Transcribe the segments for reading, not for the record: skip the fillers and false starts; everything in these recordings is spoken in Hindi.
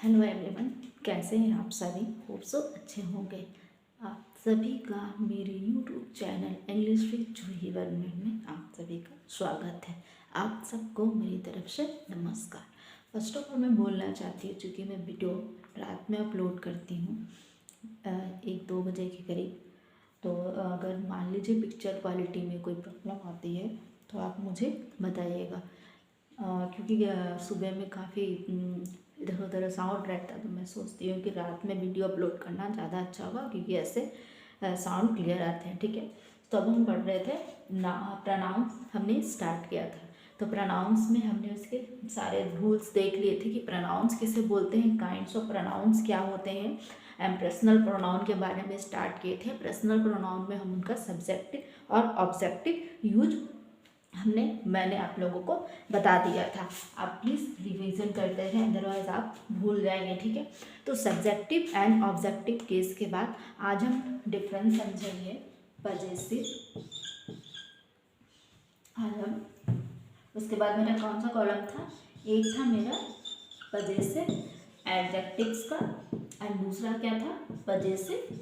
हेलो एवरीवन, कैसे हैं आप सभी। होप सो अच्छे होंगे। आप सभी का मेरे यूट्यूब चैनल इंग्लिश विद जूही वर्मा में आप सभी का स्वागत है। आप सबको मेरी तरफ से नमस्कार। फर्स्ट ऑफ ऑल मैं बोलना चाहती हूँ, चूँकि मैं वीडियो रात में अपलोड करती हूँ 1-2 बजे के करीब, तो अगर मान लीजिए पिक्चर क्वालिटी में कोई प्रॉब्लम आती है तो आप मुझे बताइएगा, क्योंकि सुबह में काफ़ी इधर उधर साउंड रहता है, तो मैं सोचती हूँ कि रात में वीडियो अपलोड करना ज़्यादा अच्छा होगा, क्योंकि ऐसे साउंड क्लियर आते हैं। ठीक है, तो अब हम पढ़ रहे थे प्रोनाउंस हमने स्टार्ट किया था। तो प्रोनाउंस में हमने उसके सारे रूल्स देख लिए थे कि प्रोनाउंस किसे बोलते हैं, काइंड्स ऑफ प्रोनाउंस क्या होते हैं। पर्सनल प्रोनाउन के बारे में स्टार्ट किए थे। पर्सनल प्रोनाउन में हम उनका सब्जेक्टिव और ऑब्जेक्टिव यूज मैंने आप लोगों को बता दिया था। आप प्लीज़ रिवीजन करते रहें, अदरवाइज आप भूल जाएंगे। ठीक है, तो सब्जेक्टिव एंड ऑब्जेक्टिव केस के बाद आज हम डिफरेंस समझेंगे। पजेसिव, आज हम उसके बाद मेरा कौन सा कॉलम था, एक था मेरा पजेसिव एडजेक्टिव्स का एंड दूसरा क्या था, पजेसिव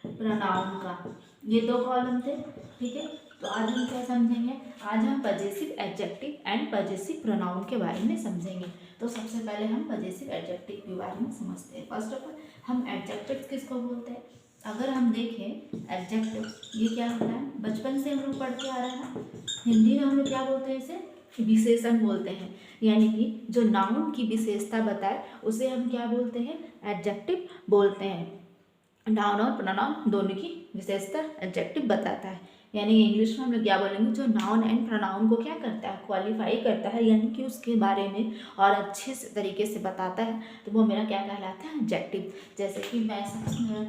प्रोनाउन का। ये 2 कॉलम थे। ठीक है, तो आज हम क्या समझेंगे, आज हम possessive adjective and possessive pronoun के बारे में समझेंगे। तो सबसे पहले हम पजेसिव एडजेक्टिव के बारे में समझते हैं। फर्स्ट ऑफ ऑल हम एडजेक्टिव्स किसको बोलते हैं। अगर हम देखें एडजेक्टिव ये क्या होता है, बचपन से हम लोग पढ़ते आ रहे हैं। हिंदी में हम लोग क्या बोलते हैं, इसे विशेषण बोलते हैं। यानी कि जो नाउन की विशेषता बताए उसे हम क्या बोलते हैं, एडजेक्टिव बोलते हैं। नाउन और प्रोनाउन दोनों की विशेषता एडजेक्टिव बताता है। यानी इंग्लिश में हम लोग क्या बोलेंगे, जो नाउन एंड प्रोनाउन को क्या करता है, क्वालिफाई करता है, यानी कि उसके बारे में और अच्छे से तरीके से बताता है, तो वो मेरा क्या कहलाता है, एडजेक्टिव। जैसे कि मैं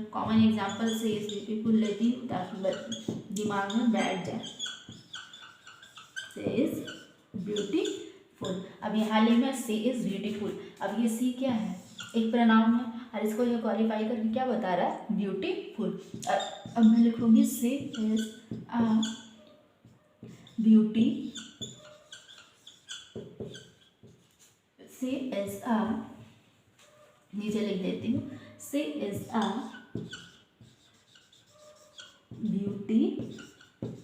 कॉमन एग्जांपल से इस पीपल लेती हूँ ताकि दिमाग में बैठ जाए। से इज ब्यूटीफुल। अब यहाँ ली मैं सी इज ब्यूटीफुल। अब ये सी क्या है, एक प्रोनाउन है और इसको ये क्वालिफाई करके क्या बता रहा है, ब्यूटीफुल। अब मैं लिखूंगी she is a beauty, she is a, नीचे लिख देती हूँ, she is a beautiful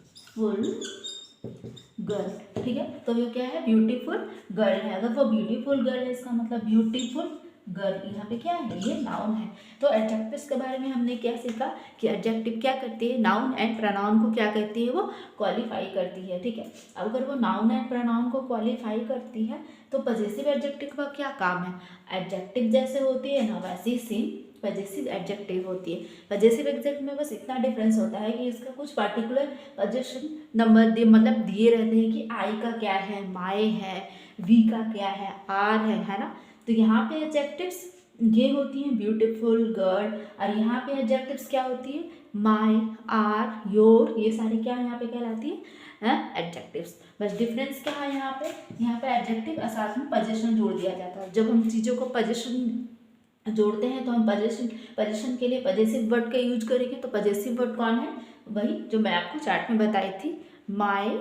girl. ठीक है, तो ये क्या है, ब्यूटीफुल गर्ल है। अगर वो ब्यूटीफुल गर्ल है इसका मतलब ब्यूटीफुल गर्ल यहाँ पे क्या है, ये नाउन है। तो एडजेक्टिव्स के बारे में हमने क्या सीखा कि एडजेक्टिव क्या करती है, नाउन एंड प्रोनाउन को क्या करती है, वो क्वालिफाई करती है। ठीक है, अगर वो नाउन एंड प्रोनाउन को क्वालिफाई करती है तो पजेसिव एडजेक्टिव का क्या काम है, एडजेक्टिव जैसे होती है ना वैसी सेम पजेसिव एडजेक्टिव होती है। पजेसिव एडजेक्टिव में बस इतना डिफरेंस होता है कि इसका कुछ पार्टिकुलर पजेशन नंबर मतलब दिए रहते हैं कि आई का क्या है, माई है, वी का क्या है, आर है ना। तो यहाँ पे एडजेक्टिव्स ये होती हैं ब्यूटीफुल गर्ल, और यहाँ पे एडजेक्टिव्स क्या होती है, माई, आर, योर, ये सारी क्या यहाँ पे कहलाती है, एडजेक्टिव्स। बस डिफरेंस क्या है, यहाँ पे एडजेक्टिव साथ में पोजीशन जोड़ दिया जाता है। जब हम चीज़ों को पोजीशन जोड़ते हैं तो हम पोजीशन के लिए पजेसिव वर्ड का यूज करेंगे। तो पजेसिव वर्ड कौन है, वही जो मैं आपको चार्ट में बताई थी, माई,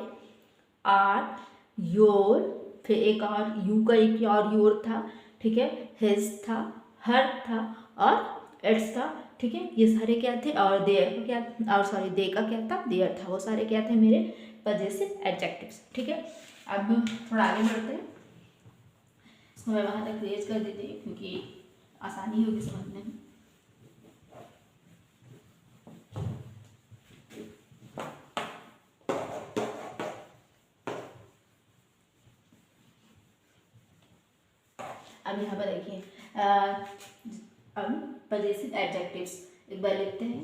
आर, योर, फिर एक और यू का एक और योर था। ठीक है, हिज था, हर था और इट्स था। ठीक है, ये सारे क्या थे, और देयर का क्या, और सॉरी दे का क्या था, देयर था। वो सारे क्या थे, मेरे पजेसिव एडजेक्टिव्स। ठीक है, अब थोड़ा आगे बढ़ते हैं। इसको मैं वहाँ तक रेज कर देती हूँ क्योंकि आसानी होगी समझने में। अब यहाँ पर देखिए, अब पजेसिव एडजेक्टिव्स एक बार लिखते हैं,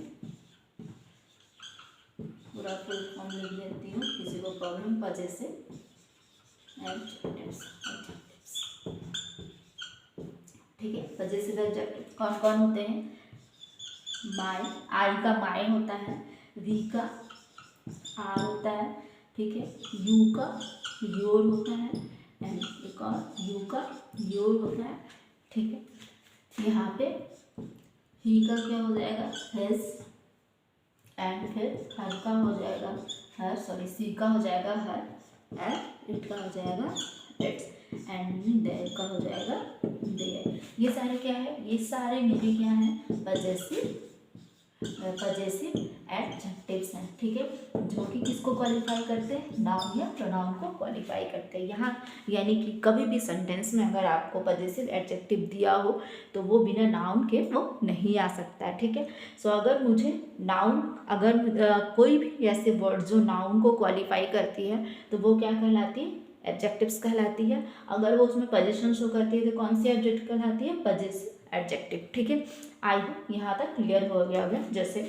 पूरा फुल फॉर्म लिख देती हूँ, किसी को प्रॉब्लम, पजेसिव एडजेक्टिव्स। ठीक है, पजेसिव एडजेक्टिव्स कौन कौन होते हैं, माई, आई का माई होता है, वी का आर होता है, ठीक है, यू का योर होता है, एंड एक और यू का योर होता है। ठीक है, यहाँ पे ही का क्या हो जाएगा, हिज, एंड फिर हर का हो जाएगा हर, सॉरी सी का हो जाएगा हर, एंड इट का हो जाएगा इट्स, एंड देयर का हो जाएगा देयर। ये सारे क्या है, ये सारे मेरे क्या हैं, पजेसिव एडजेक्टिव्स हैं, ठीक है, जो कि किसको क्वालिफाई करते हैं, नाउन या प्रोनाउन को क्वालिफाई करते हैं। यहाँ यानी कि कभी भी सेंटेंस में अगर आपको पजेसिव एडजेक्टिव दिया हो तो वो बिना नाउन के वो नहीं आ सकता है, ठीक है। सो अगर मुझे नाउन, अगर कोई भी ऐसे वर्ड जो नाउन को क्वालिफाई करती है तो वो क्या कहलाती है, एडजेक्टिव्स कहलाती है। अगर वो उसमें पोजीशन शो करती है तो कौन सी एडजेक्टिव कहलाती है, पजेसिव एडजेक्टिव, ठीक है। आई होप यहाँ तक क्लियर हो गया होगा। जैसे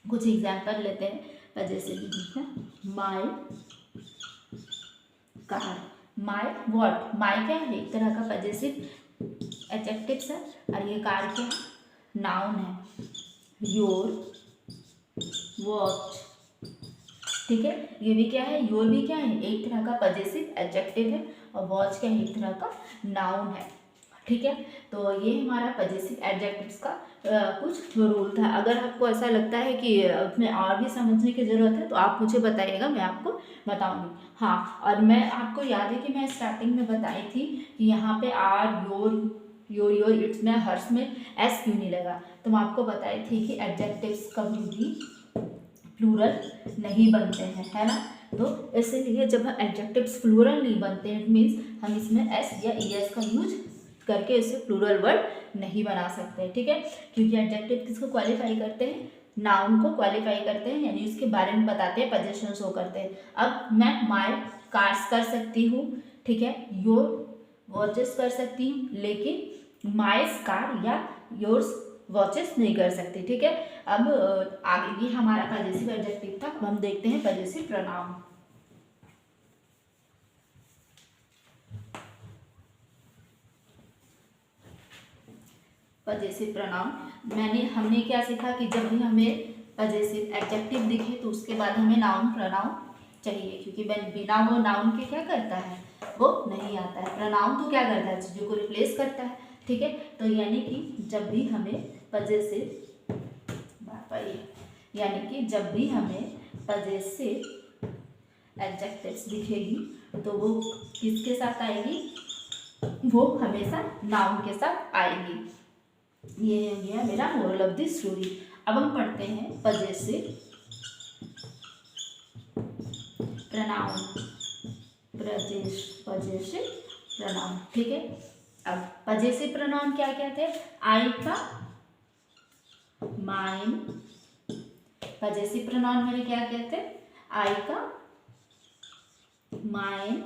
कुछ एग्जाम्पल लेते हैं possessive, my car, my what, my क्या है, एक तरह का पजेसिव एडजेक्टिव्स है, और ये कार क्या है, नाउन है। योर वॉच, ठीक है, ये भी क्या है, योर भी क्या है, एक तरह का पजेसिव एडजेक्टिव है, और वॉच क्या है, एक तरह का नाउन है, ठीक है। तो ये हमारा पजेसिव एडजेक्टिव्स का कुछ रूल था। अगर आपको ऐसा लगता है कि उसमें और भी समझने की ज़रूरत है तो आप मुझे बताइएगा, मैं आपको बताऊंगी। हाँ, और मैं आपको याद है कि मैं स्टार्टिंग में बताई थी कि यहाँ पे आर, योर इट्स में, हर्ष में एस क्यों नहीं लगा, तो मैं आपको बताई थी कि एडजेक्टिव्स कभी भी प्लूरल नहीं बनते हैं, है ना। तो इसीलिए जब एडजेक्टिव्स प्लूरल नहीं बनते हैं, इट मीन्स हम इसमें एस या ई एस का यूज करके इसे प्लूरल वर्ड नहीं बना सकते, ठीक है। क्योंकि एडजेक्टिव किसको क्वालिफाई करते हैं, नाउन को क्वालिफाई करते हैं, यानी उसके बारे में बताते हैं, पोजीशन शो करते हैं। अब मैं माय कार्स कर सकती हूँ, ठीक है, योर वॉचेस कर सकती हूँ, लेकिन माय कार या योर्स वॉचेस नहीं कर सकती, ठीक है। अब आगे भी हमारा पजेसिव एडजेक्टिव था, अब हम देखते हैं पजेसिव प्रोनाउन। पजेसिव प्रोनाउन हमने क्या सीखा कि जब भी हमें पजेसिव एडजेक्टिव दिखे तो उसके बाद हमें नाउन प्रोनाउन चाहिए, क्योंकि बिना वो नाउन के क्या करता है, वो नहीं आता है। प्रोनाउन तो क्या करता है, चीज़ों को रिप्लेस करता है, ठीक है। तो यानी कि जब भी हमें पजेसिव एडजेक्टिव्स दिखेगी तो वो किसके साथ आएगी, वो हमेशा नाउन के साथ आएगी। ये हो गया मेरा मोरल ऑफ द स्टोरी। अब हम पढ़ते हैं पजेसिव प्रोनाउन, पजेसिव प्रोनाउन, ठीक है। अब पजेसिव प्रोनाउन क्या क्या थे, आई का, माइन, पजेसिव प्रोनाउन मेरे क्या कहते हैं, आई का, माइन,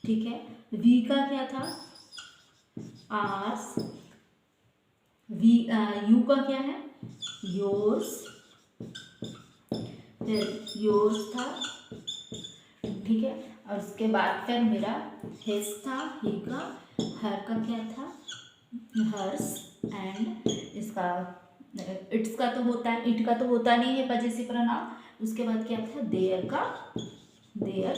ठीक है। वी का क्या था, आर्स, यू का क्या है, योर्स, फिर योर्स था, ठीक है। और उसके बाद फिर मेरा हिज था, ही का, हर का क्या था, हर्स, एंड इसका इट्स का तो होता है, इट का तो होता नहीं है पजेसिव प्रोनाउन। उसके बाद क्या था, देयर का, देयर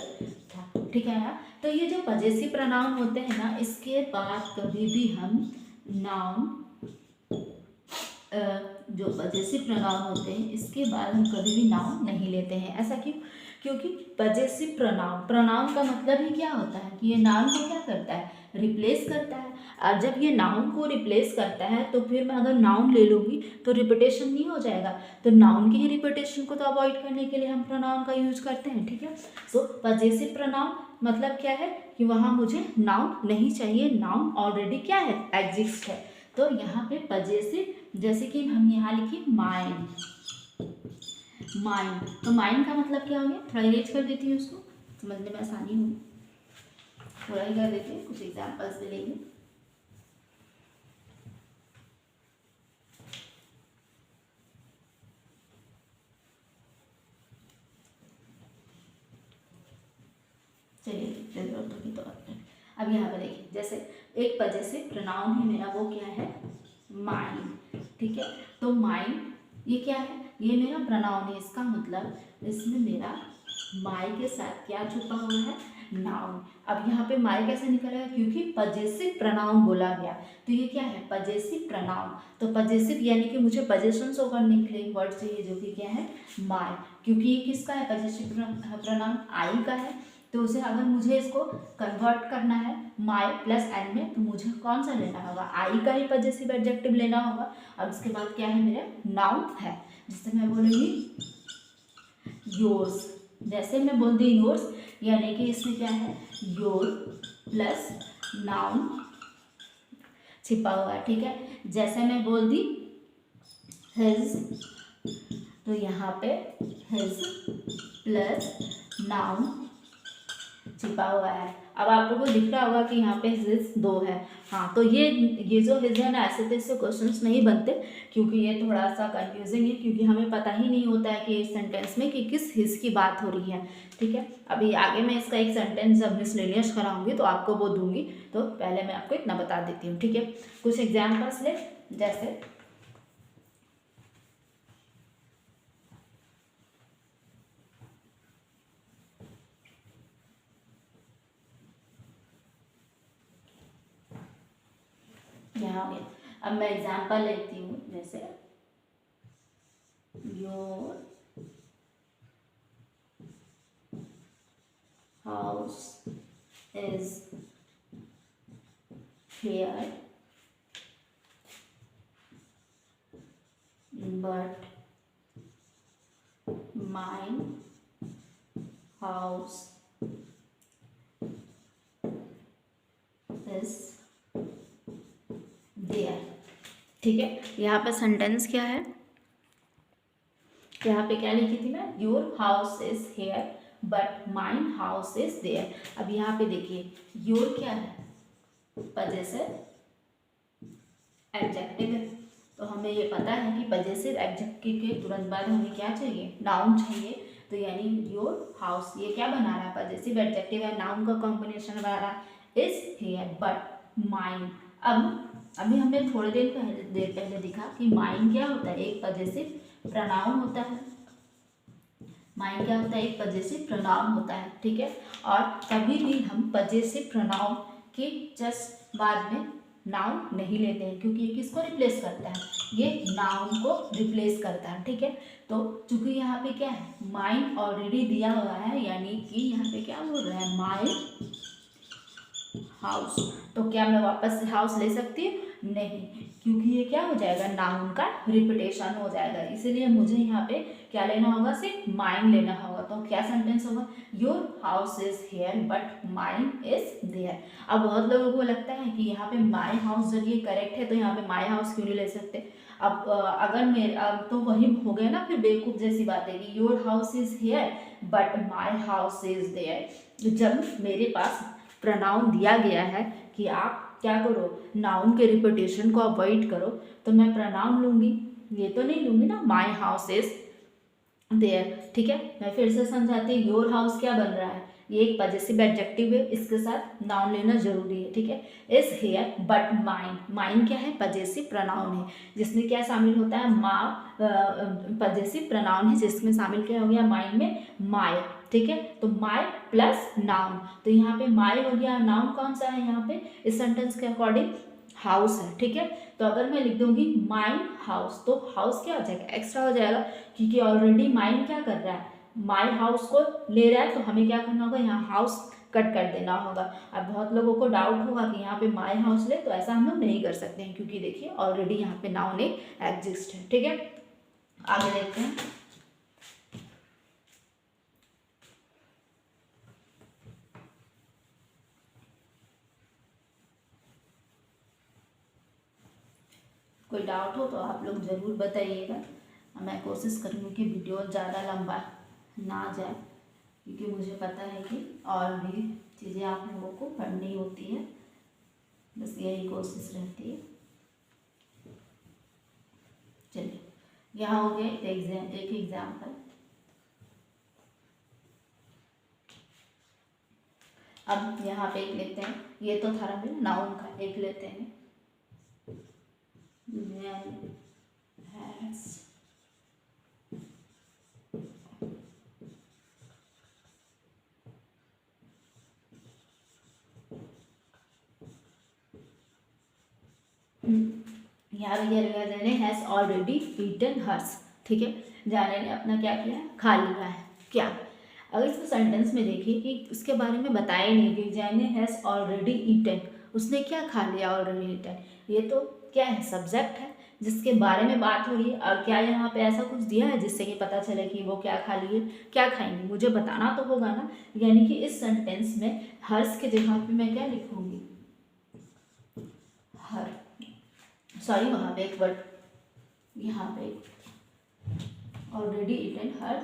था, ठीक है ना। तो ये जो पजेसिव प्रोनाउन होते हैं ना, इसके बाद कभी भी हम नाउन, जो पजेसिव प्रोनाउन होते हैं इसके बाद हम कभी भी नाउन नहीं लेते हैं। ऐसा क्यों, क्योंकि पजेसिव प्रोनाउन का मतलब ही क्या होता है कि ये नाउन को क्या करता है, रिप्लेस करता है। और जब ये नाउन को रिप्लेस करता है तो फिर मैं अगर नाउन ले लूँगी तो रिपीटेशन नहीं हो जाएगा, तो नाउन की ही रिपीटेशन को तो अवॉइड करने के लिए हम प्रोनाउन का यूज करते हैं, ठीक है। सो पजेसिव प्रोनाउन मतलब क्या है कि वहाँ मुझे नाउन नहीं चाहिए, नाउन ऑलरेडी क्या है, एग्जिस्ट है। तो यहाँ पे पजेसिव, जैसे कि हम यहाँ लिखिए माइंड, माइंड, तो माइंड का मतलब क्या हो गया, थोड़ा इरेज कर देती हूँ उसको, समझने में आसानी हो, थोड़ा ही कर देते हैं, कुछ एग्जाम्पल्स भी लेंगे। चलिए जरूरत होगी तो अब यहाँ पर देखिए, जैसे एक पजेसिव प्रोनाउन है मेरा, वो क्या है, माइंड, ठीक है। तो माइंड ये क्या है, ये मेरा प्रोनाउन है, इसका मतलब इसमें मेरा माई के साथ क्या छुपा हुआ है, नाउन। अब यहाँ पे माई कैसे निकलेगा, क्योंकि पजेसिव प्रोनाउन बोला गया, तो ये क्या है, पजेसिव प्रोनाउन। तो पजेसिव यानी कि मुझे पजेशन शो करने के लिए वर्ड चाहिए जो कि क्या है, माई, क्योंकि ये किसका है, पजेसिव प्रोनाउन आई का है। तो उसे अगर मुझे इसको कन्वर्ट करना है माई प्लस एन में, तो मुझे कौन सा लेना होगा, आई का ही पजेसिव एडजेक्टिव लेना होगा। अब इसके बाद क्या है, मेरा नाउन है, जिससे मैं बोलूँगी योर्स। जैसे मैं बोल दी योर्स, यानी कि इसमें क्या है, योर प्लस नाउन छिपा हुआ है, ठीक है। जैसे मैं बोल दी हिज, तो यहाँ पे हिज प्लस नाउन छिपा हुआ है। अब आप लोगों को दिख रहा होगा कि यहाँ पे हिज 2 है। हाँ, तो ये जो हिज है ना, ऐसे तो इससे क्वेश्चंस नहीं बनते, क्योंकि ये थोड़ा सा कंफ्यूजिंग है, क्योंकि हमें पता ही नहीं होता है कि इस सेंटेंस में कि किस हिज की बात हो रही है, ठीक है। अभी आगे मैं इसका एक सेंटेंस जब मिसलेनियस कराऊंगी तो आपको वो दूंगी, तो पहले मैं आपको इतना बता देती हूँ, ठीक है। कुछ एग्जाम्पल्स ले, जैसे यहाँ हो गया। अब मैं एग्जाम्पल लेती हूँ, जैसे your house is here but mine house is there, ठीक है। यहाँ पे सेंटेंस क्या है, यहाँ पे क्या लिखी थी मैं, your house is here but mine house is there. अब यहाँ पे देखिए, योर क्या है, पजेसिव एडजेक्टिव है, तो हमें ये पता है कि पजेसिव एडजेक्टिव के तुरंत बाद हमें क्या चाहिए, नाउन चाहिए। तो यानी योर हाउस ये क्या बना रहा है, पजेसिव एडजेक्टिव है, नाउन का कॉम्बिनेशन बना रहा है, इज हेयर बट माइन। अब अभी हमने थोड़ी देर पहले दिखा कि माइन क्या होता है, एक पजेसिव प्रोनाउन होता है। माइन क्या होता है, एक पजेसिव प्रोनाउन होता है, ठीक है। और कभी भी हम पजेसिव प्रोनाउन के जस्ट बाद में नाउन नहीं लेते हैं, क्योंकि ये किसको रिप्लेस करता है, ये नाउन को रिप्लेस करता है, ठीक है। तो चूंकि यहाँ पे क्या है, माइन ऑलरेडी दिया हुआ है, यानी कि यहाँ पे क्या बोल रहा है, माई हाउस, तो क्या मैं वापस से हाउस ले सकती हूँ, नहीं, क्योंकि ये क्या हो जाएगा, नाउन का रिपीटेशन हो जाएगा। इसीलिए मुझे यहाँ पे क्या लेना होगा, सिर्फ माइन लेना होगा। तो क्या सेंटेंस होगा, your house is here but mine is there. अब बहुत लोगों को लगता है कि यहाँ पे माई हाउस जब ये करेक्ट है, तो यहाँ पे माई हाउस क्यों नहीं ले सकते। अब अगर मेरे अब तो वही हो गया ना, फिर बेवकूफ़ जैसी बात है कि your house is here but my house is there. जब मेरे पास प्रोनाउन दिया गया है कि आप क्या करो, नाउन के रिपीटेशन को अवॉइड करो, तो मैं प्रोनाउन लूँगी, ये तो नहीं लूँगी ना माई हाउस इज देयर, ठीक है। मैं फिर से समझाती हूँ, योर हाउस क्या बन रहा है, ये एक पजेसिव एडजेक्टिव है, इसके साथ नाउन लेना जरूरी है, ठीक है। Is here but mine, mine क्या है, पजेसिव प्रोनाउन है, जिसमें क्या शामिल होता है, माँ पजेसिव प्रोनाउन है, जिसमें शामिल क्या हो गया, माइन में माई, ठीक है। तो माई प्लस नाउन, तो यहाँ पे माई हो गया, नाउन कौन सा है यहाँ पे इस सेंटेंस के अकॉर्डिंग, हाउस है, ठीक है। तो अगर मैं लिख दूंगी माइन हाउस, तो हाउस क्या हो जाएगा, एक्स्ट्रा हो जाएगा, क्योंकि ऑलरेडी माइन क्या कर रहा है, माई हाउस को ले रहा है, तो हमें क्या करना होगा, यहाँ हाउस कट कर देना होगा। अब बहुत लोगों को डाउट होगा कि यहाँ पे माई हाउस ले, तो ऐसा हम लोग नहीं कर सकते हैं, क्योंकि देखिए ऑलरेडी यहाँ पे नाउन एक एग्जिस्ट है, ठीक है। आगे देखते हैं, कोई डाउट हो तो आप लोग ज़रूर बताइएगा। मैं कोशिश करूँगी कि वीडियो ज़्यादा लंबा ना जाए, क्योंकि मुझे पता है कि और भी चीज़ें आप लोगों को पढ़नी होती है, बस यही कोशिश रहती है। चलिए, यहाँ हो गया एक एग्जाम्पल। अब यहाँ पे एक लेते हैं, ये तो था नाउन का, एक लेते हैं has यहाँ पे जाने हैज़ ऑलरेडी ईटन हर्स, ठीक है। जाने ने अपना क्या किया, खा लिया है क्या। अगर इसको सेंटेंस में देखिए कि उसके बारे में बताया ही नहीं कि जैने हैज़ ऑलरेडी ईटन, उसने क्या खा लिया ऑलरेडी ईटन। ये तो क्या है, सब्जेक्ट है जिसके बारे में बात हो रही है। और क्या यहाँ पे ऐसा कुछ दिया है जिससे कि पता चले कि वो क्या खा लिए, क्या खाएंगे, मुझे बताना तो होगा ना। यानी कि इस सेंटेंस में हर्ष के जगह पे मैं क्या लिखूंगी, हर, सॉरी वहाँ पे एक वर्ड, यहाँ पे ऑलरेडी ईटन हर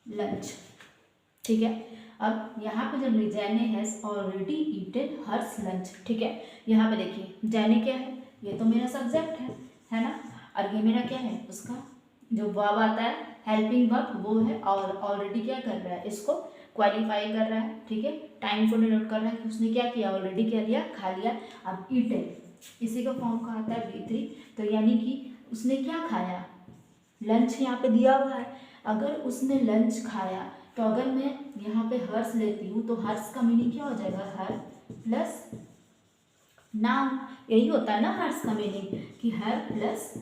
लंच, ठीक है। अब यहाँ पे जब Jane has already eaten hers lunch, ठीक है। यहाँ पे देखिए जैने क्या है, ये तो मेरा सब्जेक्ट है ना। और ये मेरा क्या है, उसका जो वर्ब आता है हेल्पिंग वर्ब वो है। और ऑलरेडी क्या कर रहा है, इसको क्वालिफाई कर रहा है, ठीक है। टाइम को डिनोट कर रहा है कि उसने क्या किया, ऑलरेडी क्या लिया, खा लिया। अब ईटन इसी का फॉर्म का आता है V3, तो यानी कि उसने क्या खाया, लंच यहाँ पे दिया हुआ है। अगर उसने लंच खाया तो अगर मैं यहाँ पे हर्ष लेती हूँ तो हर्ष का मीनिंग क्या हो जाएगा, हर प्लस नाउन। यही होता है ना हर्ष का मीनिंग कि हर प्लस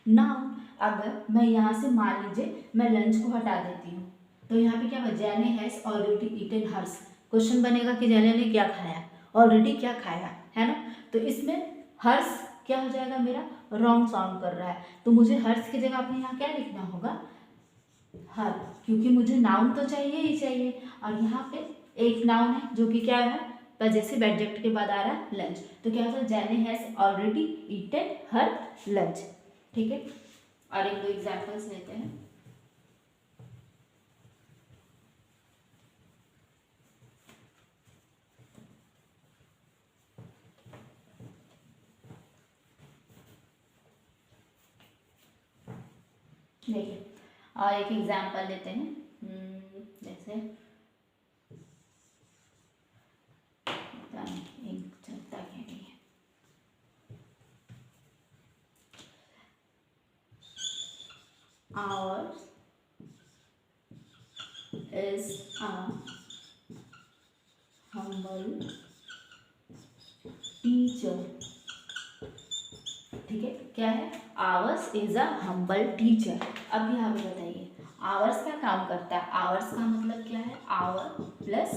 नाउन। अगर मैं यहाँ से मान लीजिए मैं लंच को हटा देती हूँ तो यहाँ पे क्या होगा, जैने हैज ऑलरेडी ईटन हर्ष। क्वेश्चन बनेगा कि जैने ने क्या खाया, ऑलरेडी क्या खाया, है ना। तो इसमें हर्ष क्या हो जाएगा, मेरा रॉन्ग साउंड कर रहा है। तो मुझे हर्ष की जगह अपने यहाँ क्या लिखना होगा, हर, क्योंकि मुझे नाउन तो चाहिए ही चाहिए। और यहाँ पे एक नाउन है जो कि क्या है, पजेसिव एडजेक्ट के बाद आ रहा है लंच। तो क्या होता है, Jane has already eaten her lunch, ठीक है। और एक दो एग्जांपल्स लेते हैं। देखिए और एक एग्जांपल लेते हैं, जैसे एक चलता क्या नहीं है, ours is a humble teacher, ठीक है। क्या है, ours is a humble teacher. अब यहाँ पे बताइए आवर्स क्या काम करता है, आवर्स का मतलब क्या है, आवर प्लस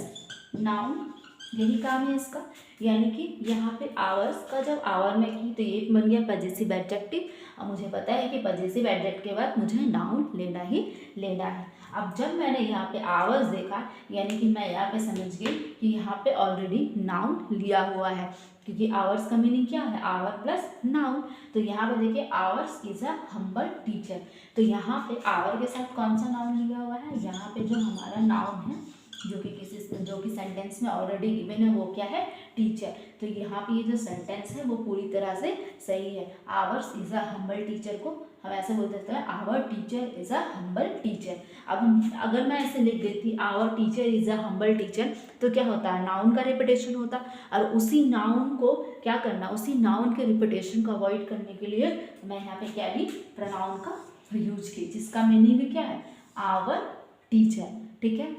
नाउन, यही काम है इसका। यानी कि यहाँ पे आवर्स का जब आवर में की तो ये बन गया पजेसिव एडजेक्टिव। अब मुझे पता है कि पजेसिव एडजेक्ट के बाद मुझे नाउन लेना ही लेना है। अब जब मैंने यहाँ पे आवर्स देखा यानी कि मैं यहाँ पे समझ गई कि यहाँ पे ऑलरेडी नाउन लिया हुआ है, क्योंकि आवर्स का मीनिंग क्या है, आवर प्लस नाउन। तो यहाँ पे देखिए hours is a humble teacher. तो यहाँ पे आवर के साथ कौन सा नाउन लिया हुआ है, यहाँ पे जो हमारा नाउन है जो कि सेंटेंस में ऑलरेडी गिवन है वो क्या है, टीचर। तो यहाँ पे ये जो सेंटेंस है वो पूरी तरह से सही है। Ours is a humble teacher को हम ऐसे बोल सकते हैं, our teacher is a humble teacher. अब अगर मैं ऐसे लिख देती our teacher is a humble teacher तो क्या होता है, नाउन का रिपीटेशन होता। और उसी नाउन को क्या करना, उसी नाउन के रिपीटेशन को अवॉइड करने के लिए मैं यहाँ पे क्या ली, प्रोनाउन का यूज की, जिसका मीनिंग भी क्या है, आवर टीचर, ठीक है।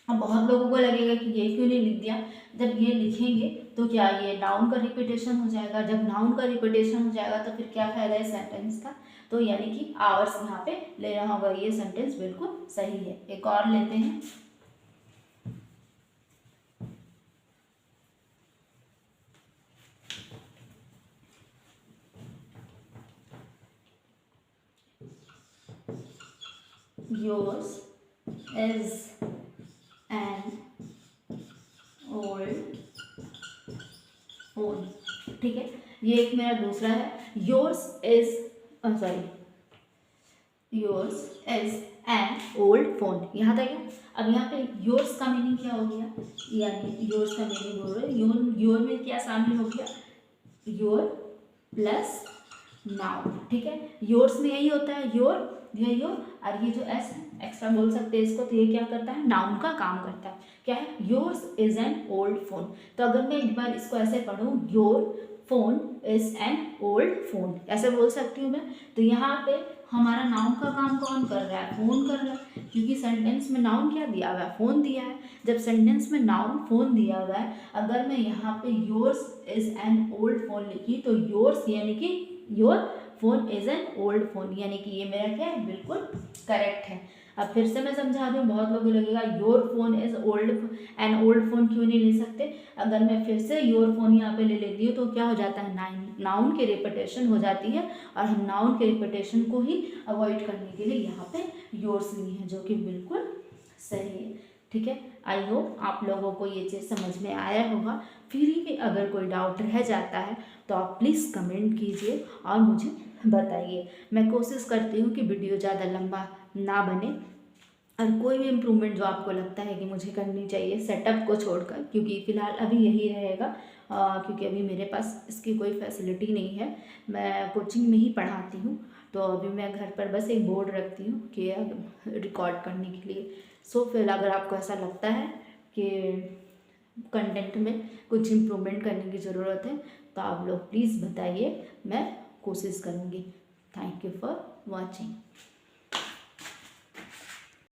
अब बहुत लोगों को लगेगा कि ये क्यों नहीं लिख दिया, जब ये लिखेंगे तो क्या ये नाउन का रिपीटेशन हो जाएगा। जब नाउन का रिपीटेशन हो जाएगा तो फिर क्या फायदा है सेंटेंस का। तो यानी कि आवर्स यहाँ पे लेना होगा, ये सेंटेंस बिल्कुल सही है। एक और लेते हैं, yours is an old phone, ठीक है। ये एक मेरा दूसरा है, yours is yours is an old phone, यहाँ तक है। अब यहाँ पे yours का मीनिंग क्या हो गया, यानी yours का मीनिंग हो रहा है योर में क्या शामिल हो गया, योर प्लस नाउन, ठीक है। योर्स में यही होता है, योर ये योर, और ये जो एस एक्स्ट्रा बोल सकते हैं इसको, तो ये क्या करता है, नाउन का काम करता है। क्या है, yours is an old phone. तो अगर मैं एक बार इसको ऐसे पढ़ूँ, your phone is an old phone, ऐसे बोल सकती हूँ मैं। तो यहाँ पे हमारा नाउन का काम कौन कर रहा है, फोन कर रहा है, क्योंकि सेंटेंस में नाउन क्या दिया हुआ है, फोन दिया है। जब सेंटेंस में नाउन फोन दिया हुआ है, अगर मैं यहाँ पे yours is an old phone लिखी तो योर्स यानी कि your phone is an old phone, यानी कि ये मेरा क्या है, बिल्कुल करेक्ट है। अब फिर से मैं समझा दूँ, बहुत लोगों को लगेगा your phone is old, an old phone क्यों नहीं ले सकते। अगर मैं फिर से योर फोन यहाँ पे ले लेती हूँ तो क्या हो जाता है, नाउन की रिपीटेशन हो जाती है, और हम नाउन के रिपीटेशन को ही अवॉइड करने के लिए यहाँ पे योर्स लिए हैं, जो कि बिल्कुल सही है। ठीक है, आई होप आप लोगों को ये चीज़ समझ में आया होगा। फिर भी अगर कोई डाउट रह जाता है तो आप प्लीज़ कमेंट कीजिए और मुझे बताइए। मैं कोशिश करती हूँ कि वीडियो ज़्यादा लंबा ना बने, और कोई भी इम्प्रूवमेंट जो आपको लगता है कि मुझे करनी चाहिए सेटअप को छोड़कर, क्योंकि फ़िलहाल अभी यही रहेगा, क्योंकि अभी मेरे पास इसकी कोई फैसिलिटी नहीं है, मैं कोचिंग में ही पढ़ाती हूँ, तो अभी मैं घर पर बस एक बोर्ड रखती हूँ कि रिकॉर्ड करने के लिए। सो फिर अगर आपको ऐसा लगता है कि कंटेंट में कुछ इम्प्रूवमेंट करने की ज़रूरत है तो आप लोग प्लीज़ बताइए, मैं कोशिश करूँगी। Thank you for watching.